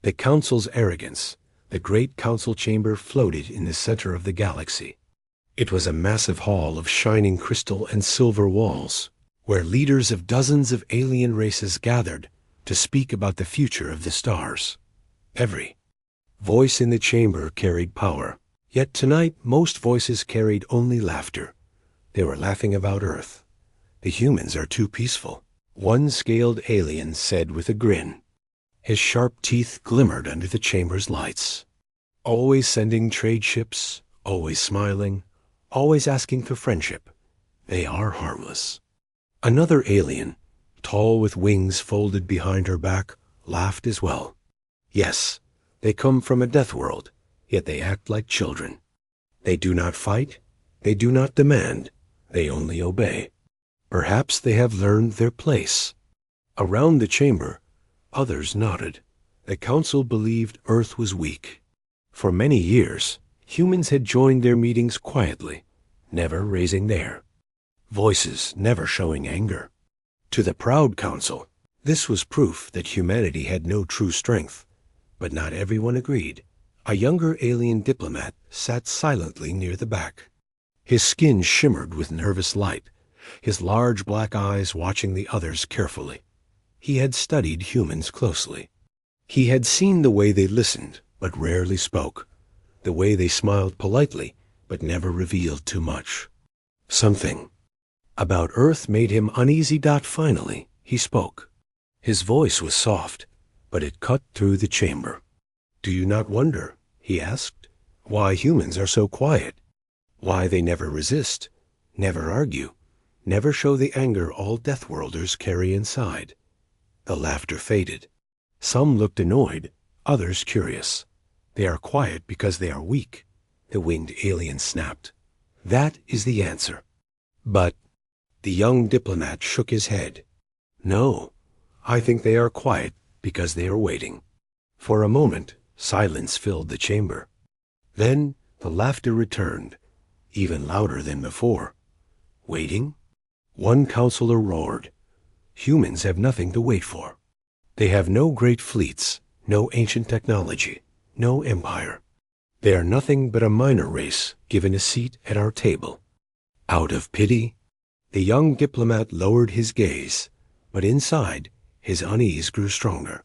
The Council's arrogance. The great council chamber floated in the center of the galaxy. It was a massive hall of shining crystal and silver walls, where leaders of dozens of alien races gathered to speak about the future of the stars. Every voice in the chamber carried power, yet tonight most voices carried only laughter. They were laughing about Earth. "The humans are too peaceful," one scaled alien said with a grin. His sharp teeth glimmered under the chamber's lights. "Always sending trade ships, always smiling, always asking for friendship. They are harmless." Another alien, tall with wings folded behind her back, laughed as well. "Yes, they come from a death world, yet they act like children. They do not fight, they do not demand, they only obey. Perhaps they have learned their place." Around the chamber, others nodded. The council believed Earth was weak. For many years, humans had joined their meetings quietly, never raising their voices, never showing anger. To the proud council, this was proof that humanity had no true strength. But not everyone agreed. A younger alien diplomat sat silently near the back. His skin shimmered with nervous light, his large black eyes watching the others carefully. He had studied humans closely. He had seen the way they listened, but rarely spoke, the way they smiled politely, but never revealed too much. Something about Earth made him uneasy. Finally, he spoke. His voice was soft, but it cut through the chamber. "Do you not wonder," he asked, "why humans are so quiet? Why they never resist, never argue, never show the anger all Deathworlders carry inside?" The laughter faded. Some looked annoyed, others curious. "They are quiet because they are weak," the winged alien snapped. "That is the answer." But the young diplomat shook his head. "No, I think they are quiet because they are waiting." For a moment, silence filled the chamber. Then the laughter returned, even louder than before. "Waiting?" One counselor roared. "Humans have nothing to wait for. They have no great fleets, no ancient technology, no empire. They are nothing but a minor race given a seat at our table. Out of pity?" The young diplomat lowered his gaze, but inside, his unease grew stronger.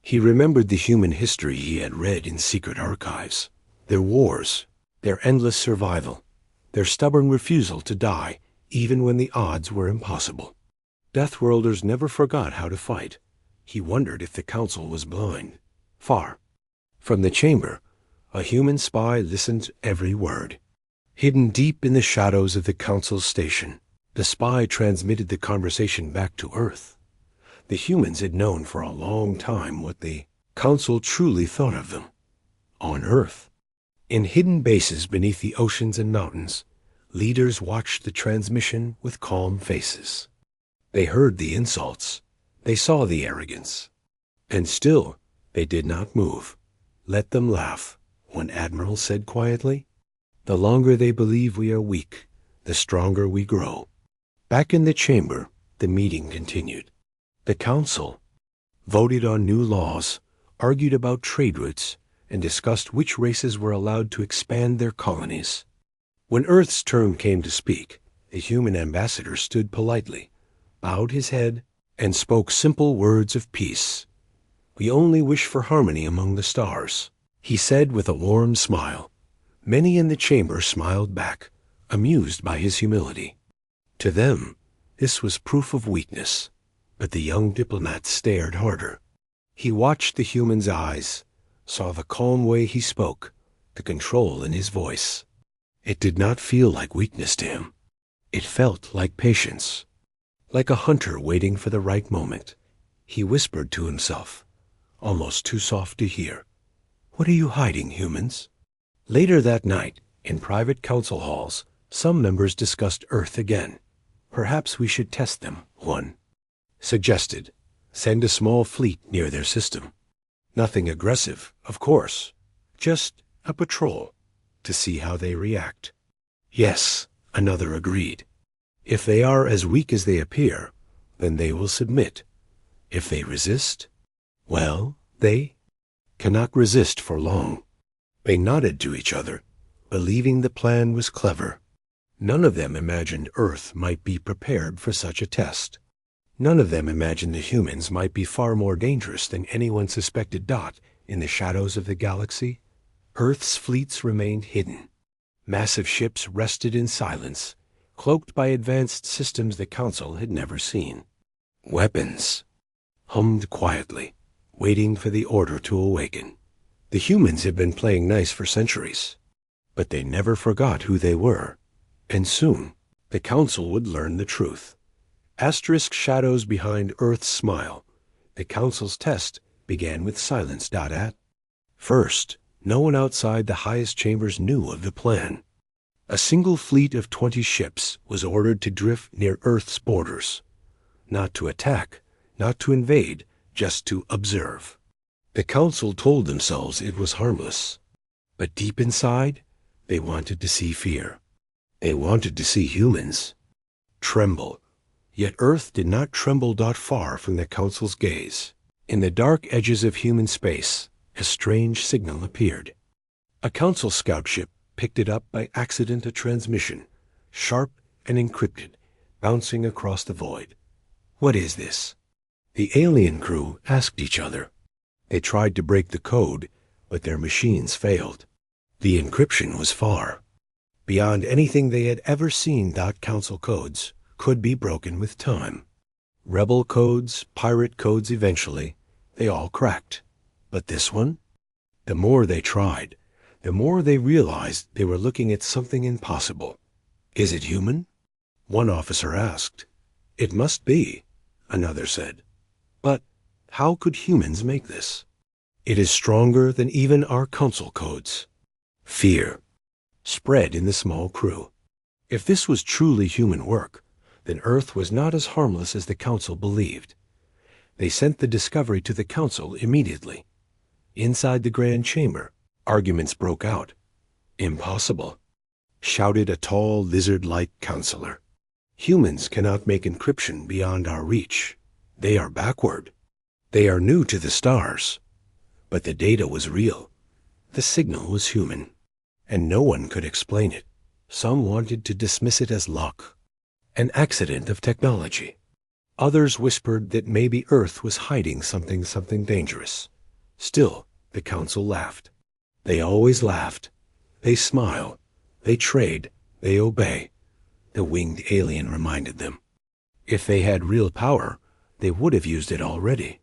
He remembered the human history he had read in secret archives. Their wars, their endless survival, their stubborn refusal to die even when the odds were impossible. Deathworlders never forgot how to fight. He wondered if the council was blind. Far from the chamber, a human spy listened to every word. Hidden deep in the shadows of the council's station, the spy transmitted the conversation back to Earth. The humans had known for a long time what the council truly thought of them. On Earth, in hidden bases beneath the oceans and mountains, leaders watched the transmission with calm faces. They heard the insults. They saw the arrogance. And still, they did not move. "Let them laugh," one admiral said quietly. "The longer they believe we are weak, the stronger we grow." Back in the chamber, the meeting continued. The council voted on new laws, argued about trade routes, and discussed which races were allowed to expand their colonies. When Earth's turn came to speak, the human ambassador stood politely, bowed his head, and spoke simple words of peace. "We only wish for harmony among the stars," he said with a warm smile. Many in the chamber smiled back, amused by his humility. To them, this was proof of weakness, but the young diplomat stared harder. He watched the human's eyes, saw the calm way he spoke, the control in his voice. It did not feel like weakness to him. It felt like patience, like a hunter waiting for the right moment. He whispered to himself, almost too soft to hear, "What are you hiding, humans?" Later that night, in private council halls, some members discussed Earth again. "Perhaps we should test them," one suggested. "Send a small fleet near their system. Nothing aggressive, of course. Just a patrol, to see how they react." "Yes," another agreed. "If they are as weak as they appear, then they will submit. If they resist, well, they cannot resist for long. They nodded to each other, believing the plan was clever. None of them imagined Earth might be prepared for such a test. None of them imagined the humans might be far more dangerous than anyone suspected. In the shadows of the galaxy, Earth's fleets remained hidden. Massive ships rested in silence, cloaked by advanced systems the Council had never seen. Weapons hummed quietly, waiting for the order to awaken. The humans had been playing nice for centuries, but they never forgot who they were. And soon, the Council would learn the truth. Asterisk shadows behind Earth's smile. The Council's test began with silence. At first, no one outside the highest chambers knew of the plan. A single fleet of 20 ships was ordered to drift near Earth's borders. Not to attack, not to invade, just to observe. The Council told themselves it was harmless. But deep inside, they wanted to see fear. They wanted to see humans tremble. Yet Earth did not tremble. Far from the Council's gaze, in the dark edges of human space, a strange signal appeared. A Council scout ship picked it up by accident, a transmission, sharp and encrypted, bouncing across the void. What is this? The alien crew asked each other. They tried to break the code, but their machines failed. The encryption was far beyond anything they had ever seen. Council codes could be broken with time. Rebel codes, pirate codes, eventually, they all cracked. But this one? The more they tried, the more they realized they were looking at something impossible. Is it human? One officer asked. It must be, another said. But how could humans make this? It is stronger than even our Council codes. Fear spread in the small crew. If this was truly human work, then Earth was not as harmless as the Council believed. They sent the discovery to the Council immediately. Inside the Grand Chamber, arguments broke out. Impossible, shouted a tall, lizard-like counselor. Humans cannot make encryption beyond our reach. They are backward. They are new to the stars. But the data was real. The signal was human. And no one could explain it. Some wanted to dismiss it as luck, an accident of technology. Others whispered that maybe Earth was hiding something dangerous. Still, the Council laughed. They always laughed. They smile. They trade. They obey. The winged alien reminded them. If they had real power, they would have used it already.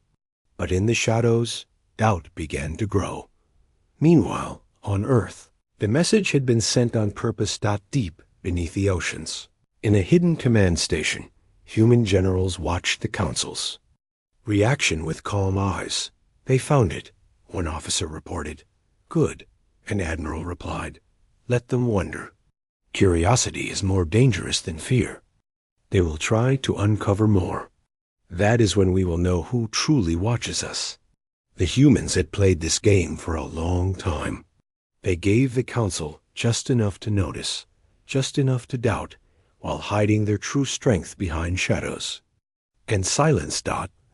But in the shadows, doubt began to grow. Meanwhile, on Earth, the message had been sent on purpose. Deep beneath the oceans, in a hidden command station, human generals watched the Council's reaction with calm eyes. They found it, one officer reported. Good, an admiral replied. Let them wonder. Curiosity is more dangerous than fear. They will try to uncover more. That is when we will know who truly watches us. The humans had played this game for a long time. They gave the Council just enough to notice, just enough to doubt, while hiding their true strength behind shadows. And silence.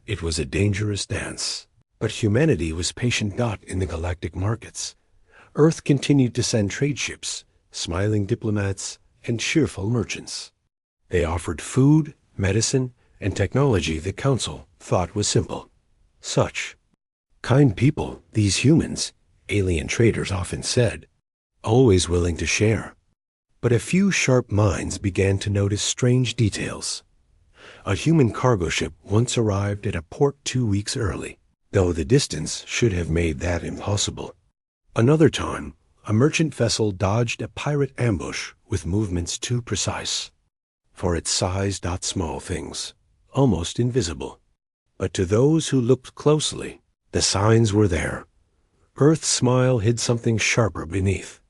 It was a dangerous dance. But humanity was patient. In the galactic markets, Earth continued to send trade ships, smiling diplomats, and cheerful merchants. They offered food, medicine, and technology the Council thought was simple. Such kind people, these humans, alien traders often said, always willing to share. But a few sharp minds began to notice strange details. A human cargo ship once arrived at a port 2 weeks early, though the distance should have made that impossible. Another time, a merchant vessel dodged a pirate ambush with movements too precise. For its size. Small things, almost invisible. But to those who looked closely, the signs were there. Earth's smile hid something sharper beneath.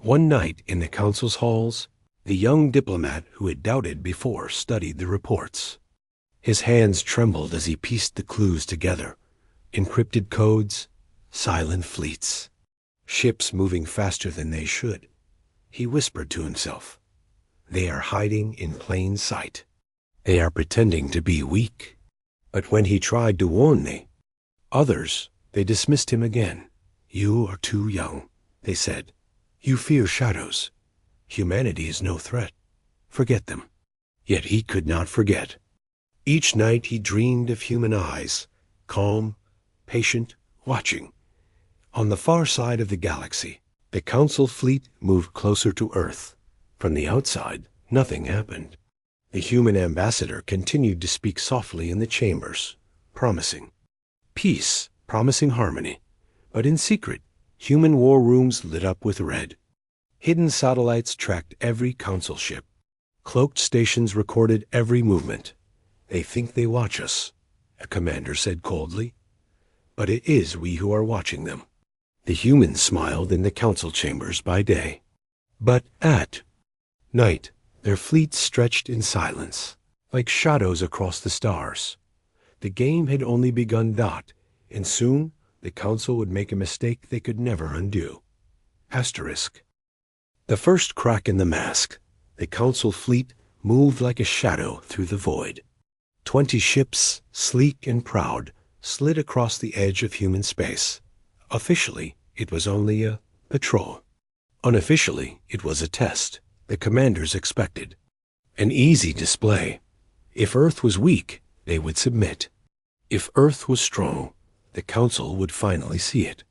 One night in the Council's halls, the young diplomat who had doubted before studied the reports. His hands trembled as he pieced the clues together. Encrypted codes, silent fleets, ships moving faster than they should. He whispered to himself, "They are hiding in plain sight. They are pretending to be weak." But when he tried to warn others, They dismissed him again. "You are too young," they said. "You fear shadows. Humanity is no threat. Forget them." Yet he could not forget. Each night he dreamed of human eyes, calm, patient, watching. On the far side of the galaxy, the Council fleet moved closer to Earth. From the outside, nothing happened. The human ambassador continued to speak softly in the chambers, promising peace, promising harmony. But in secret, human war rooms lit up with red. Hidden satellites tracked every Council ship. Cloaked stations recorded every movement. "They think they watch us," a commander said coldly. "But it is we who are watching them." The humans smiled in the Council chambers by day. But at night, their fleet stretched in silence, like shadows across the stars. The game had only begun, and soon the Council would make a mistake they could never undo. Asterisk. The first crack in the mask, the Council fleet moved like a shadow through the void. 20 ships, sleek and proud, slid across the edge of human space. Officially, it was only a patrol. Unofficially, it was a test the commanders expected. An easy display. If Earth was weak, they would submit. If Earth was strong, the Council would finally see it.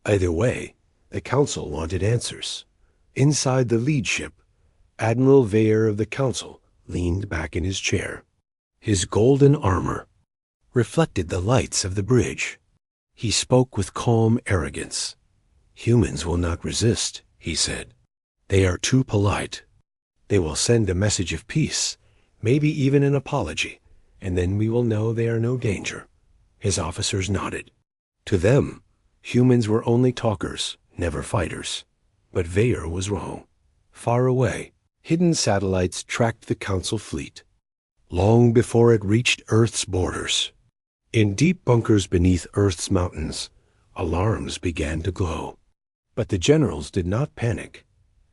Either way, the Council wanted answers. Inside the lead ship, Admiral Veyer of the Council leaned back in his chair. His golden armor reflected the lights of the bridge. He spoke with calm arrogance. "Humans will not resist," he said. "They are too polite. They will send a message of peace, maybe even an apology, and then we will know they are no danger." His officers nodded. To them, humans were only talkers, never fighters. But Veyer was wrong. Far away, hidden satellites tracked the Council fleet, long before it reached Earth's borders. In deep bunkers beneath Earth's mountains, alarms began to glow. But the generals did not panic.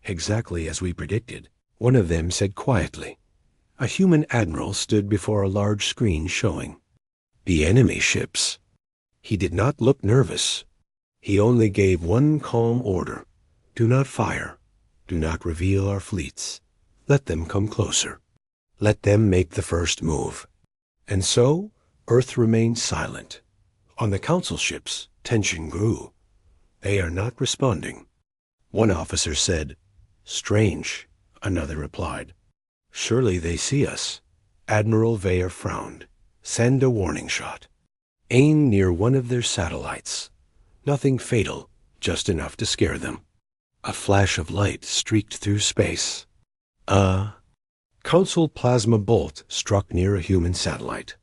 Exactly as we predicted, one of them said quietly. A human admiral stood before a large screen showing the enemy ships. He did not look nervous. He only gave one calm order. "Do not fire. Do not reveal our fleets. Let them come closer. Let them make the first move." And so, Earth remained silent. On the Council ships, tension grew. "They are not responding." One officer said. "Strange," another replied. "Surely they see us." Admiral Veyer frowned. "Send a warning shot. Aim near one of their satellites. Nothing fatal, just enough to scare them." A flash of light streaked through space. A Council plasma bolt struck near a human satellite.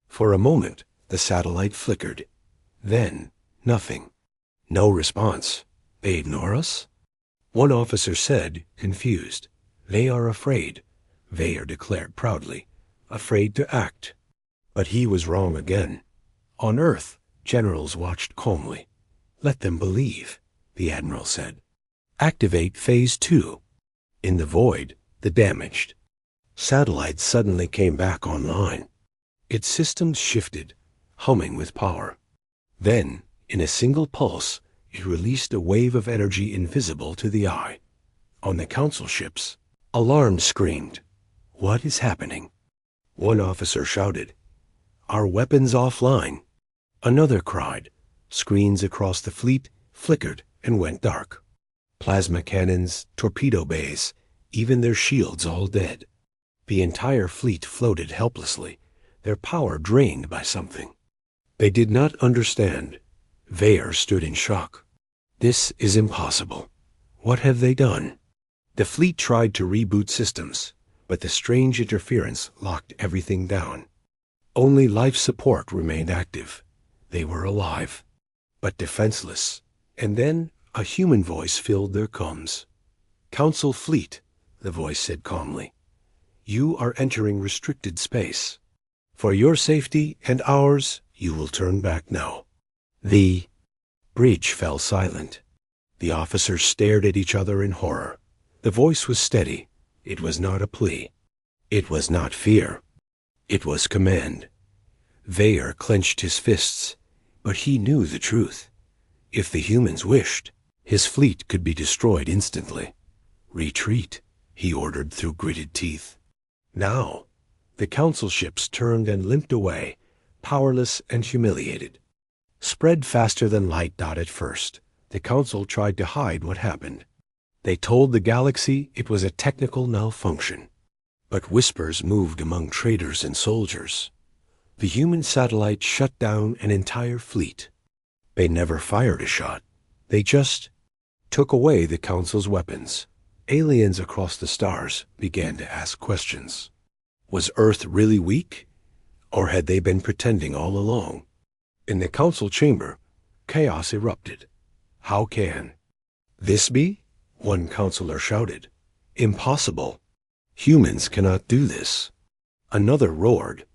For a moment, the satellite flickered. Then, nothing. No response. "They ignore us?" One officer said, confused. "They are afraid," Veyer declared proudly. "Afraid to act." But he was wrong again. On Earth, generals watched calmly. "Let them believe," the admiral said. "Activate Phase 2. In the void, the damaged satellite suddenly came back online. Its systems shifted, humming with power. Then, in a single pulse, it released a wave of energy invisible to the eye. On the Council ships, alarms screamed. "What is happening?" One officer shouted, "Our weapons offline." Another cried. Screens across the fleet flickered and went dark. Plasma cannons, torpedo bays, even their shields all dead. The entire fleet floated helplessly, their power drained by something. They did not understand. Veyer stood in shock. "This is impossible. What have they done?" The fleet tried to reboot systems, but the strange interference locked everything down. Only life support remained active. They were alive, but defenseless. And then a human voice filled their comms. "Council fleet," the voice said calmly. "You are entering restricted space. For your safety and ours, you will turn back now." The bridge fell silent. The officers stared at each other in horror. The voice was steady. It was not a plea. It was not fear. It was command. Veyer clenched his fists. But he knew the truth. If the humans wished, his fleet could be destroyed instantly. Retreat, he ordered through gritted teeth. Now, the council ships turned and limped away, powerless and humiliated. Spread faster than light at first, the council tried to hide what happened. They told the galaxy it was a technical malfunction. But whispers moved among traders and soldiers. The human satellite shut down an entire fleet. They never fired a shot. They just took away the council's weapons. Aliens across the stars began to ask questions. Was Earth really weak? Or had they been pretending all along? In the council chamber, chaos erupted. How can this be? One counselor shouted. Impossible. Humans cannot do this. Another roared,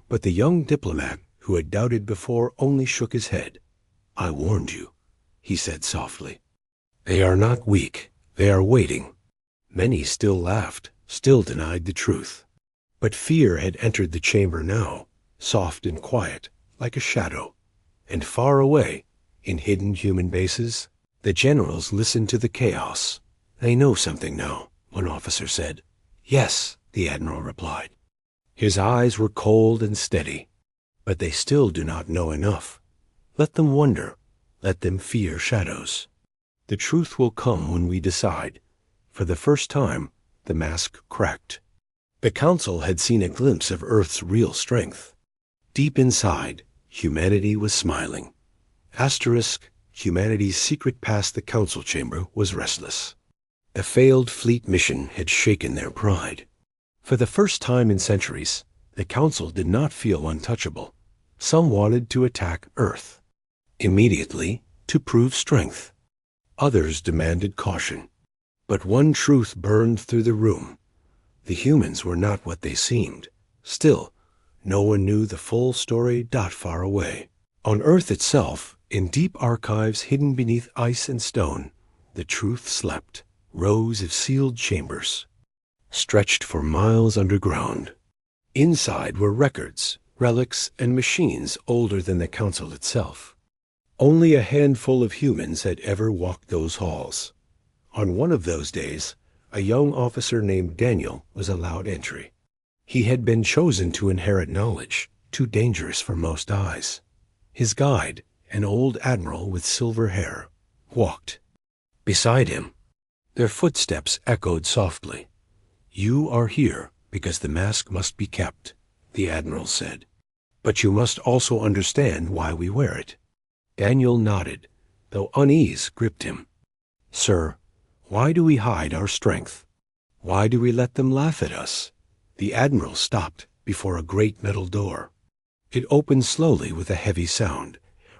but the young diplomat who had doubted before only shook his head. I warned you, he said softly. They are not weak. They are waiting. Many still laughed, still denied the truth. But fear had entered the chamber now, soft and quiet, like a shadow. And far away, in hidden human bases, the generals listened to the chaos. They know something now, one officer said. Yes, the admiral replied. His eyes were cold and steady. But they still do not know enough. Let them wonder. Let them fear shadows. The truth will come when we decide. For the first time, the mask cracked. The council had seen a glimpse of Earth's real strength. Deep inside, humanity was smiling. Asterisk, humanity's secret past the council chamber was restless. The failed fleet mission had shaken their pride. For the first time in centuries, the council did not feel untouchable. Some wanted to attack Earth. Immediately, to prove strength. Others demanded caution. But one truth burned through the room. The humans were not what they seemed. Still, no one knew the full story far away. On Earth itself, in deep archives hidden beneath ice and stone, the truth slept, rows of sealed chambers, stretched for miles underground. Inside were records, relics, and machines older than the council itself. Only a handful of humans had ever walked those halls. On one of those days, a young officer named Daniel was allowed entry. He had been chosen to inherit knowledge, too dangerous for most eyes. His guide, an old admiral with silver hair, walked beside him. Their footsteps echoed softly. You are here because the mask must be kept, the admiral said. But you must also understand why we wear it. Daniel nodded, though unease gripped him. Sir, why do we hide our strength? Why do we let them laugh at us? The admiral stopped before a great metal door. It opened slowly with a heavy sound,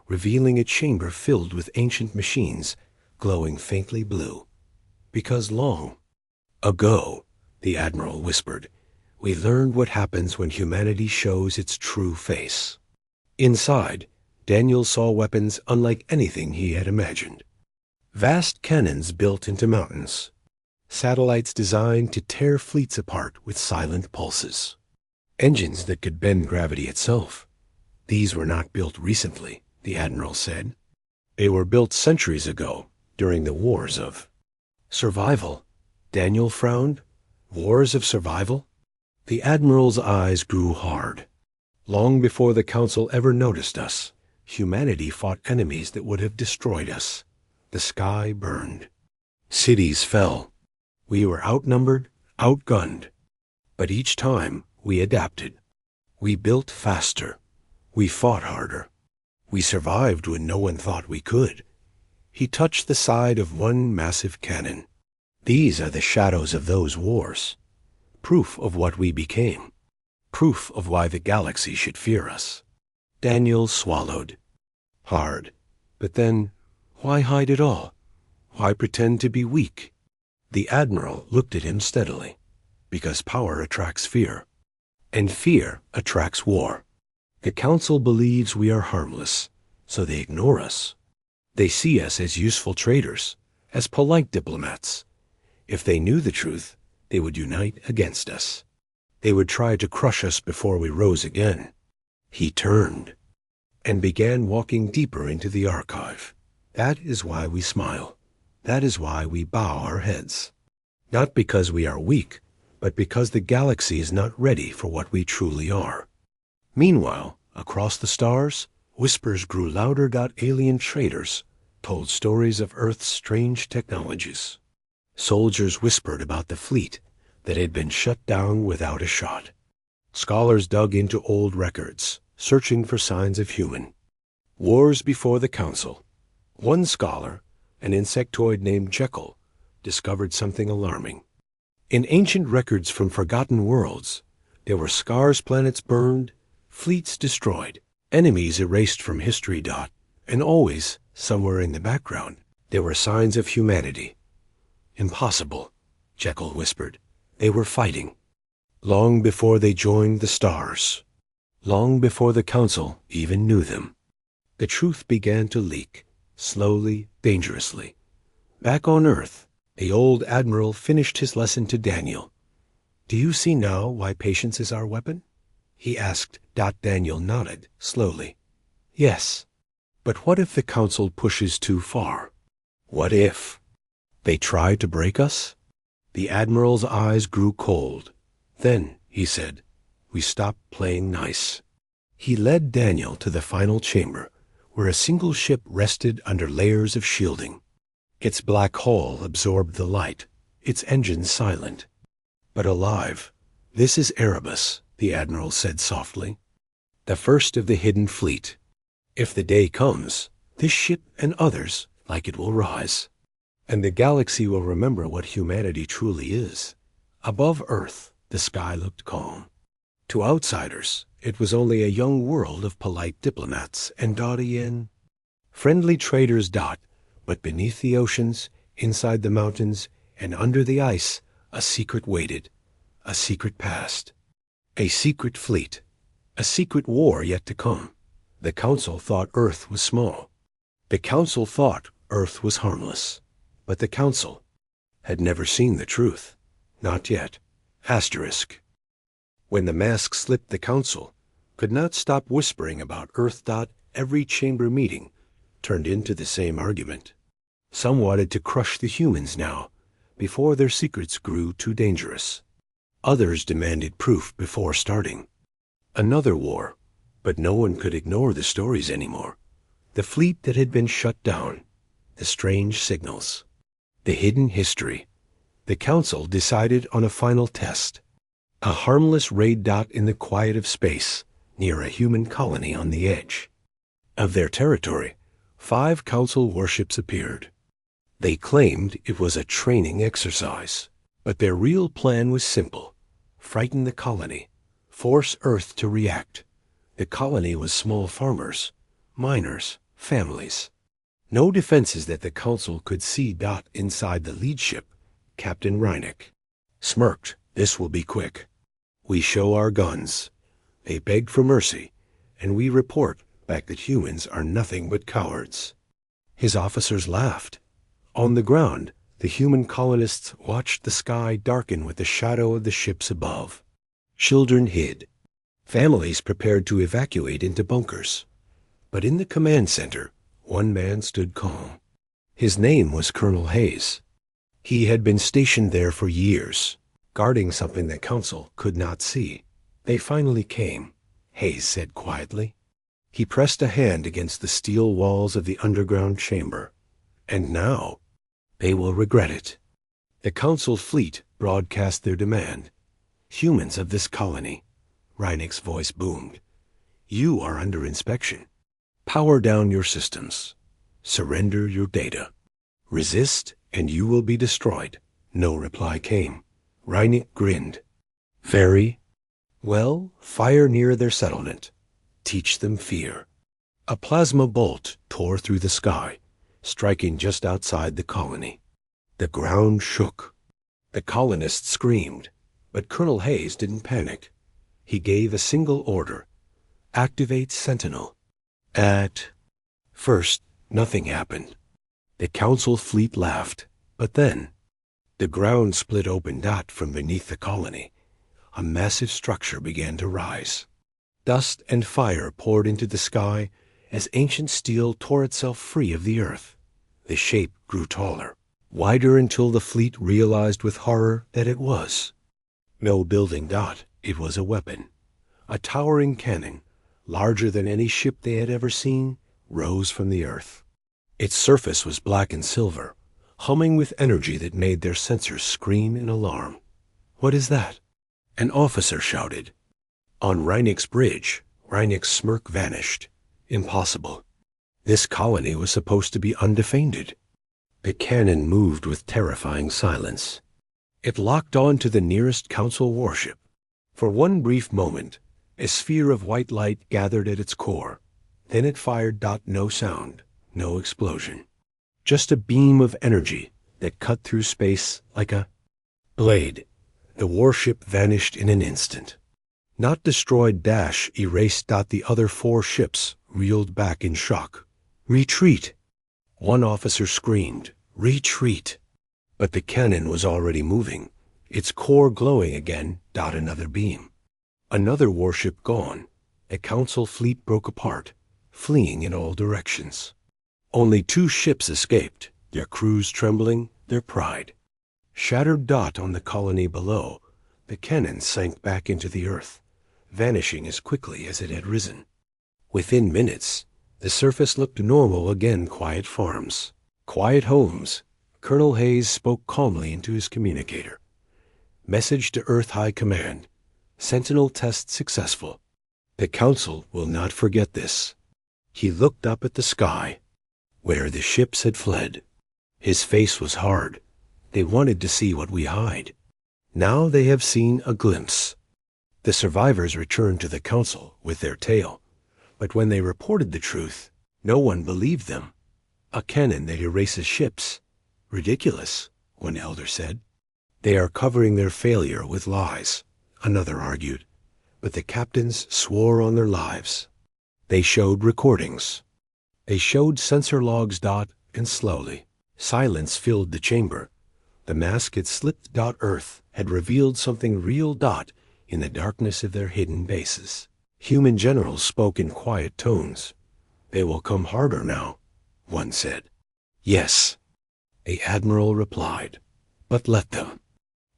revealing a chamber filled with ancient machines, glowing faintly blue. Because long ago, the admiral whispered, we learned what happens when humanity shows its true face. Inside, Daniel saw weapons unlike anything he had imagined. Vast cannons built into mountains. Satellites designed to tear fleets apart with silent pulses. Engines that could bend gravity itself. These were not built recently, the admiral said. They were built centuries ago, during the wars of survival. Daniel frowned. Wars of survival? The admiral's eyes grew hard. Long before the council ever noticed us, humanity fought enemies that would have destroyed us. The sky burned. Cities fell. We were outnumbered, outgunned. But each time, we adapted. We built faster. We fought harder. We survived when no one thought we could. He touched the side of one massive cannon. These are the shadows of those wars. Proof of what we became. Proof of why the galaxy should fear us. Daniel swallowed. Hard. But then, why hide it all? Why pretend to be weak? The admiral looked at him steadily. Because power attracts fear. And fear attracts war. The council believes we are harmless, so they ignore us. They see us as useful traders, as polite diplomats. If they knew the truth, they would unite against us. They would try to crush us before we rose again. He turned. and began walking deeper into the archive. That is why we smile. That is why we bow our heads. Not because we are weak, but because the galaxy is not ready for what we truly are. Meanwhile, across the stars, whispers grew louder. Alien traders told stories of Earth's strange technologies. Soldiers whispered about the fleet that had been shut down without a shot. Scholars dug into old records, searching for signs of human. Wars before the Council. One scholar, an insectoid named Jekyll, discovered something alarming. In ancient records from forgotten worlds, there were scars, planets burned, fleets destroyed, enemies erased from history. And always, somewhere in the background, there were signs of humanity. Impossible, Jekyll whispered. They were fighting. Long before they joined the stars. Long before the Council even knew them. The truth began to leak, slowly, dangerously. Back on Earth, the old admiral finished his lesson to Daniel. "Do you see now why patience is our weapon?" he asked. Daniel nodded, slowly. "Yes. But what if the Council pushes too far? What if they try to break us?" The admiral's eyes grew cold. "Then," he said, "we stop playing nice." He led Daniel to the final chamber, where a single ship rested under layers of shielding. Its black hull absorbed the light, its engines silent. "But alive. This is Erebus," the admiral said softly. "The first of the hidden fleet. If the day comes, this ship and others like it will rise. And the galaxy will remember what humanity truly is." Above Earth, the sky looked calm. To outsiders, it was only a young world of polite diplomats and friendly traders. But beneath the oceans, inside the mountains, and under the ice, a secret waited, a secret past, a secret fleet, a secret war yet to come. The Council thought Earth was small. The Council thought Earth was harmless. But the Council had never seen the truth. Not yet. Asterisk. When the mask slipped, the Council could not stop whispering about Earth. Every chamber meeting turned into the same argument. Some wanted to crush the humans now, before their secrets grew too dangerous. Others demanded proof before starting. Another war, but no one could ignore the stories anymore. The fleet that had been shut down, the strange signals, the hidden history. The Council decided on a final test. A harmless raid. In the quiet of space, near a human colony on the edge of their territory, 5 Council warships appeared. They claimed it was a training exercise, but their real plan was simple: frighten the colony, force Earth to react. The colony was small farmers, miners, families. No defenses that the Council could see. Inside the lead ship, Captain Reineck smirked. "This will be quick. We show our guns. They beg for mercy, and we report back that humans are nothing but cowards." His officers laughed. On the ground, the human colonists watched the sky darken with the shadow of the ships above. Children hid. Families prepared to evacuate into bunkers. But in the command center, one man stood calm. His name was Colonel Hayes. He had been stationed there for years, guarding something the Council could not see. "They finally came," Hayes said quietly. He pressed a hand against the steel walls of the underground chamber. "And now, they will regret it." The Council fleet broadcast their demand. "Humans of this colony," Reineck's voice boomed, "you are under inspection. Power down your systems. Surrender your data. Resist, and you will be destroyed." No reply came. Reineck grinned. "Very well, fire near their settlement. Teach them fear." A plasma bolt tore through the sky, striking just outside the colony. The ground shook. The colonists screamed, but Colonel Hayes didn't panic. He gave a single order: activate Sentinel. At first, nothing happened. The Council fleet laughed, but then the ground split open. From beneath the colony, a massive structure began to rise. Dust and fire poured into the sky, as ancient steel tore itself free of the earth. The shape grew taller, wider until the fleet realized with horror that it was no building dot. It was a weapon. A towering cannon, larger than any ship they had ever seen, rose from the earth. Its surface was black and silver, humming with energy that made their sensors scream in alarm. "What is that?" An officer shouted. On Reinek's bridge, Reinek's smirk vanished. Impossible. This colony was supposed to be undefended. The cannon moved with terrifying silence. It locked on to the nearest Council warship. For one brief moment, a sphere of white light gathered at its core. Then it fired. No sound, no explosion. Just a beam of energy that cut through space like a blade. The warship vanished in an instant. Not destroyed, erased. The other 4 ships reeled back in shock. "Retreat!" One officer screamed, "Retreat!" But the cannon was already moving, its core glowing again. Another beam. Another warship gone. A Council fleet broke apart, fleeing in all directions. Only 2 ships escaped, their crews trembling, their pride. Shattered. On the colony below, the cannon sank back into the earth, vanishing as quickly as it had risen. Within minutes, the surface looked normal again. Quiet farms, quiet homes. Colonel Hayes spoke calmly into his communicator. "Message to Earth High Command. Sentinel test successful. The Council will not forget this." He looked up at the sky, where the ships had fled. His face was hard. "They wanted to see what we hide. Now they have seen a glimpse." The survivors returned to the Council with their tale. But when they reported the truth, no one believed them. "A cannon that erases ships. Ridiculous," one elder said. "They are covering their failure with lies," another argued. But the captains swore on their lives. They showed recordings. They showed sensor logs. And slowly, silence filled the chamber. The mask had slipped. Earth had revealed something real. In the darkness of their hidden bases, human generals spoke in quiet tones. "They will come harder now," one said. "Yes," a admiral replied, "but let them.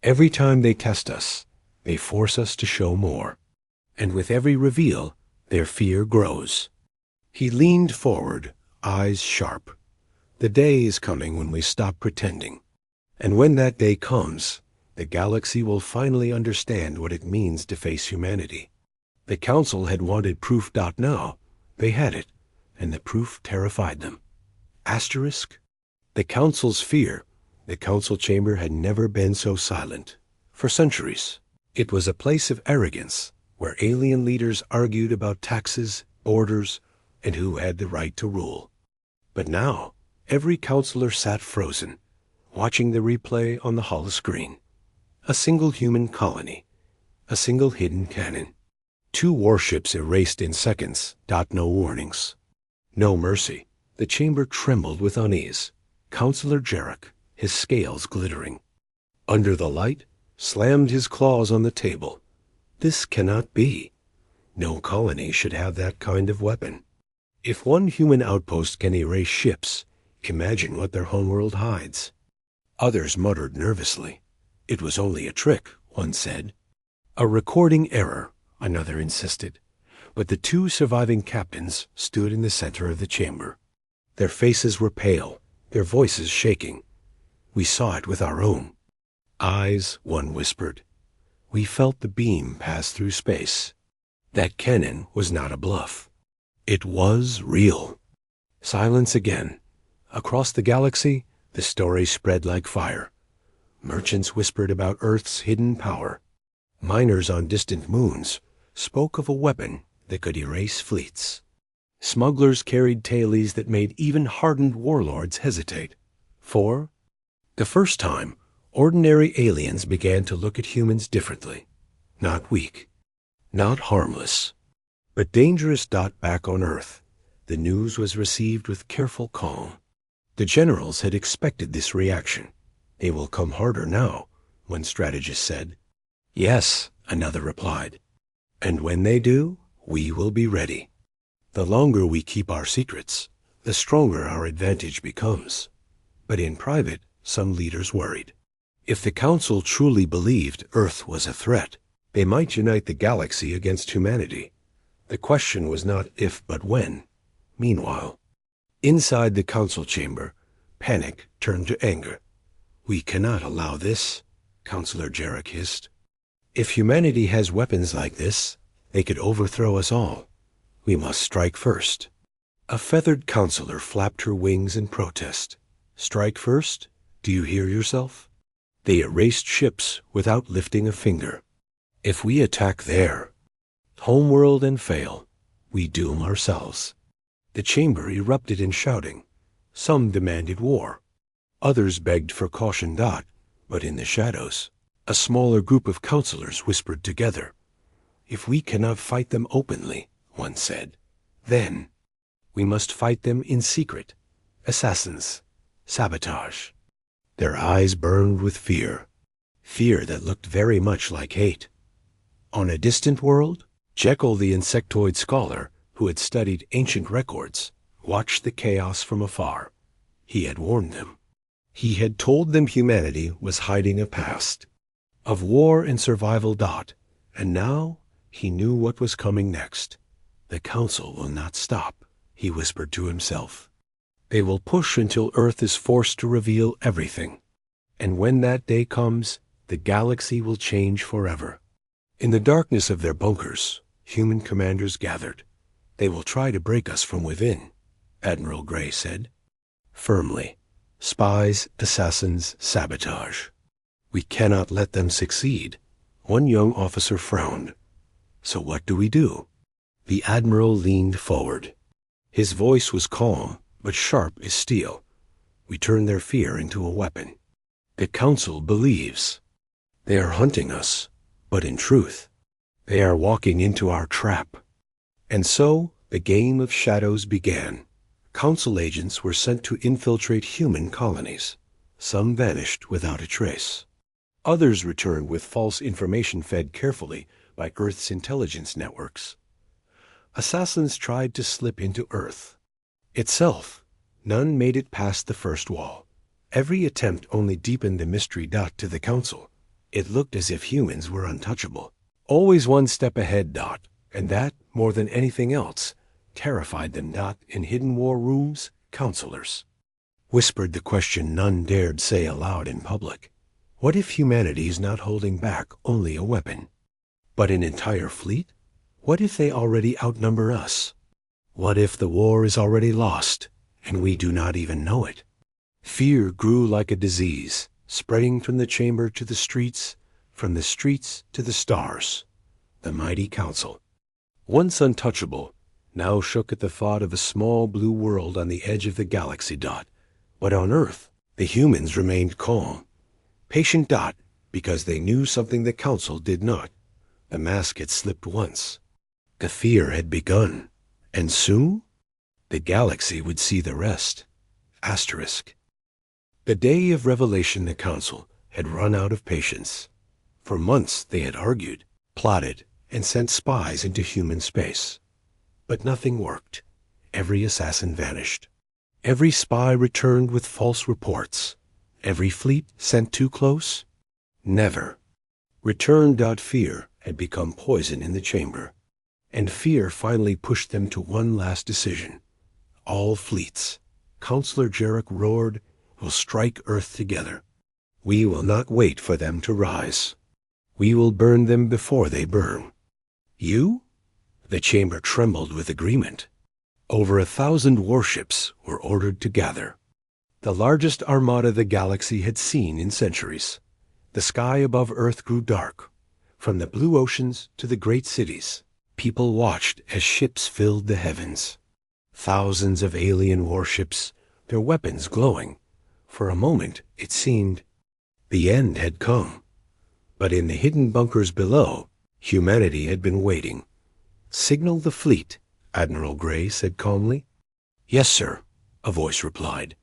Every time they test us, they force us to show more. And with every reveal, their fear grows." He leaned forward, eyes sharp. "The day is coming when we stop pretending. And when that day comes, the galaxy will finally understand what it means to face humanity." The Council had wanted proof. Now they had it, and the proof terrified them. Asterisk? The Council's fear. The Council chamber had never been so silent. For centuries, it was a place of arrogance, where alien leaders argued about taxes, borders, and who had the right to rule. But now, every counselor sat frozen, watching the replay on the holoscreen. A single human colony, a single hidden cannon. 2 warships erased in seconds. No warnings. No mercy. The chamber trembled with unease. Counselor Jarrett, his scales glittering, under the light, slammed his claws on the table. This cannot be. No colony should have that kind of weapon. If one human outpost can erase ships, imagine what their homeworld hides. Others muttered nervously. "It was only a trick," one said. "A recording error," another insisted. But the 2 surviving captains stood in the center of the chamber. Their faces were pale, their voices shaking. "We saw it with our own eyes," one whispered. "We felt the beam pass through space. That cannon was not a bluff. It was real." Silence again. Across the galaxy, the story spread like fire. Merchants whispered about Earth's hidden power. Miners on distant moons spoke of a weapon that could erase fleets. Smugglers carried tales that made even hardened warlords hesitate. For the first time, ordinary aliens began to look at humans differently. Not weak, not harmless, but dangerous. Back on Earth, the news was received with careful calm. The generals had expected this reaction. "They will come harder now," one strategist said. "Yes," another replied. "And when they do, we will be ready." The longer we keep our secrets, the stronger our advantage becomes. But in private, some leaders worried. If the Council truly believed Earth was a threat, they might unite the galaxy against humanity. The question was not if but when. Meanwhile, inside the Council chamber, panic turned to anger. "We cannot allow this," Councillor Jarek hissed. "If humanity has weapons like this, they could overthrow us all. We must strike first." A feathered councillor flapped her wings in protest. "Strike first? Do you hear yourself? They erased ships without lifting a finger. If we attack their homeworld and fail, we doom ourselves." The chamber erupted in shouting. Some demanded war. Others begged for caution. But in the shadows, a smaller group of councillors whispered together. "If we cannot fight them openly," one said, "then we must fight them in secret. Assassins. Sabotage." Their eyes burned with fear. Fear that looked very much like hate. On a distant world, Jekyll the insectoid scholar, who had studied ancient records, watched the chaos from afar. He had warned them. He had told them humanity was hiding a past of war and survival. And now he knew what was coming next. "The Council will not stop," he whispered to himself. "They will push until Earth is forced to reveal everything. And when that day comes, the galaxy will change forever." In the darkness of their bunkers, human commanders gathered. "They will try to break us from within," Admiral Gray said, firmly. "Spies, assassins, sabotage. We cannot let them succeed." One young officer frowned. "So what do we do?" The Admiral leaned forward. His voice was calm, but sharp as steel. "We turn their fear into a weapon. The Council believes they are hunting us, but in truth, they are walking into our trap." And so the game of shadows began. Council agents were sent to infiltrate human colonies. Some vanished without a trace. Others returned with false information fed carefully by Earth's intelligence networks. Assassins tried to slip into Earth itself. None made it past the first wall. Every attempt only deepened the mystery. To the Council, it looked as if humans were untouchable. Always one step ahead. And that, more than anything else, terrified them. In hidden war rooms, councillors whispered the question none dared say aloud in public. What if humanity is not holding back only a weapon, but an entire fleet? What if they already outnumber us? What if the war is already lost, and we do not even know it? Fear grew like a disease, spreading from the chamber to the streets, from the streets to the stars. The mighty Council, once untouchable, now shook at the thought of a small blue world on the edge of the galaxy. But on Earth, the humans remained calm, patient. Because they knew something the Council did not. The mask had slipped once. The fear had begun, and soon the galaxy would see the rest. Asterisk. The day of revelation, the Council had run out of patience. For months they had argued, plotted, and sent spies into human space. But nothing worked. Every assassin vanished. Every spy returned with false reports. Every fleet sent too close. Never. Return. Fear had become poison in the chamber. And fear finally pushed them to one last decision. All fleets, Councillor Jarek roared, will strike Earth together. We will not wait for them to rise. We will burn them before they burn. You? The chamber trembled with agreement. Over 1,000 warships were ordered to gather. The largest armada the galaxy had seen in centuries. The sky above Earth grew dark. From the blue oceans to the great cities, people watched as ships filled the heavens. Thousands of alien warships, their weapons glowing. For a moment, it seemed the end had come. But in the hidden bunkers below, humanity had been waiting. Signal the fleet, Admiral Gray said calmly. Yes, sir, a voice replied.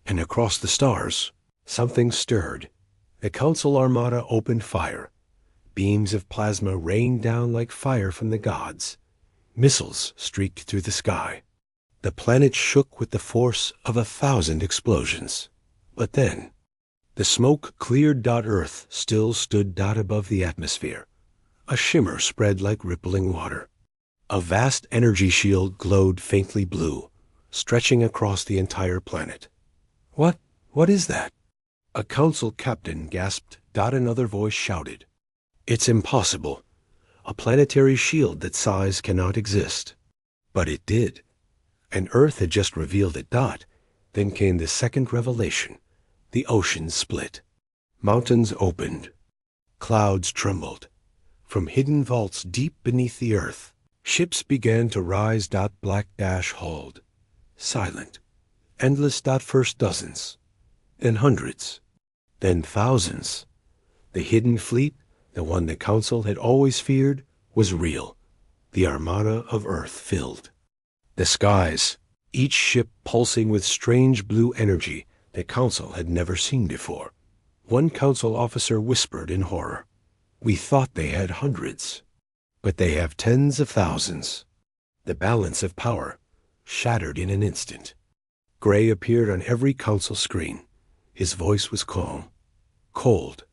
And across the stars, something stirred. The Council armada opened fire. Beams of plasma rained down like fire from the gods. Missiles streaked through the sky. The planet shook with the force of 1,000 explosions. But then, the smoke cleared. Earth still stood. Above the atmosphere. A shimmer spread like rippling water. A vast energy shield glowed faintly blue, stretching across the entire planet. What is that? A council captain gasped. Another voice shouted. It's impossible. A planetary shield that size cannot exist. But it did. And Earth had just revealed it. Then came the second revelation. The oceans split. Mountains opened. Clouds trembled. From hidden vaults deep beneath the earth, ships began to rise. Black hulled. Silent. Endless. First dozens. Then hundreds. Then thousands. The hidden fleet, the one the Council had always feared, was real. The armada of Earth filled the skies, each ship pulsing with strange blue energy the Council had never seen before. One Council officer whispered in horror, "We thought they had hundreds, but they have tens of thousands." The balance of power shattered in an instant. Gray appeared on every Council screen. His voice was calm, cold.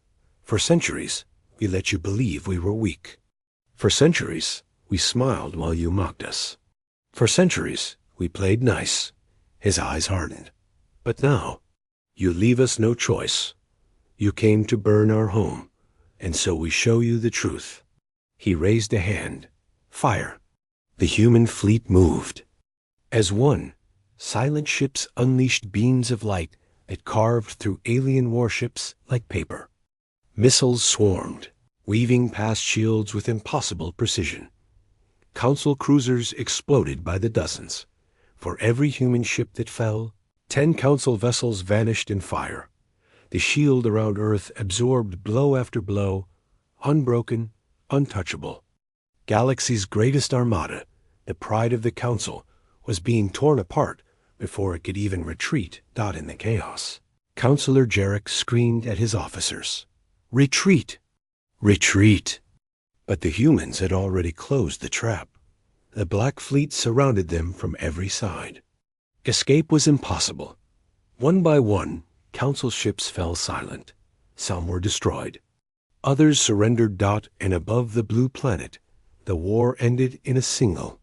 "For centuries, we let you believe we were weak. For centuries, we smiled while you mocked us. For centuries, we played nice." His eyes hardened. "But now, you leave us no choice. You came to burn our home, and so we show you the truth." He raised a hand. Fire. The human fleet moved. As one, silent ships unleashed beams of light that carved through alien warships like paper. Missiles swarmed, weaving past shields with impossible precision. Council cruisers exploded by the dozens. For every human ship that fell, 10 Council vessels vanished in fire. The shield around Earth absorbed blow after blow, unbroken, untouchable. Galaxy's greatest armada, the pride of the Council, was being torn apart before it could even retreat. In the chaos, Councilor Jarek screamed at his officers, "Retreat! Retreat!" But the humans had already closed the trap. The Black Fleet surrounded them from every side. Escape was impossible. One by one, Council ships fell silent. Some were destroyed. Others surrendered. And above the blue planet, the war ended in a single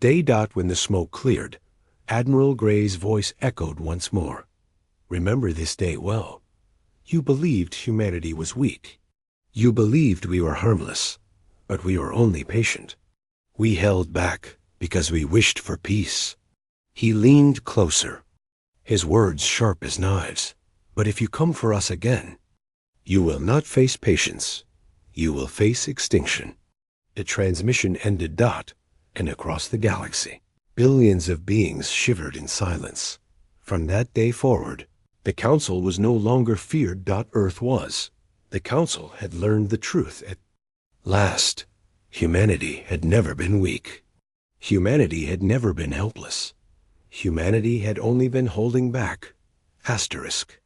day. When the smoke cleared, Admiral Gray's voice echoed once more. "Remember this day well. You believed humanity was weak. You believed we were harmless, but we were only patient. We held back because we wished for peace." He leaned closer, his words sharp as knives. "But if you come for us again, you will not face patience. You will face extinction." The transmission ended. And across the galaxy, billions of beings shivered in silence. From that day forward, the Council was no longer feared. Earth was. The Council had learned the truth at last. Humanity had never been weak. Humanity had never been helpless. Humanity had only been holding back. Asterisk.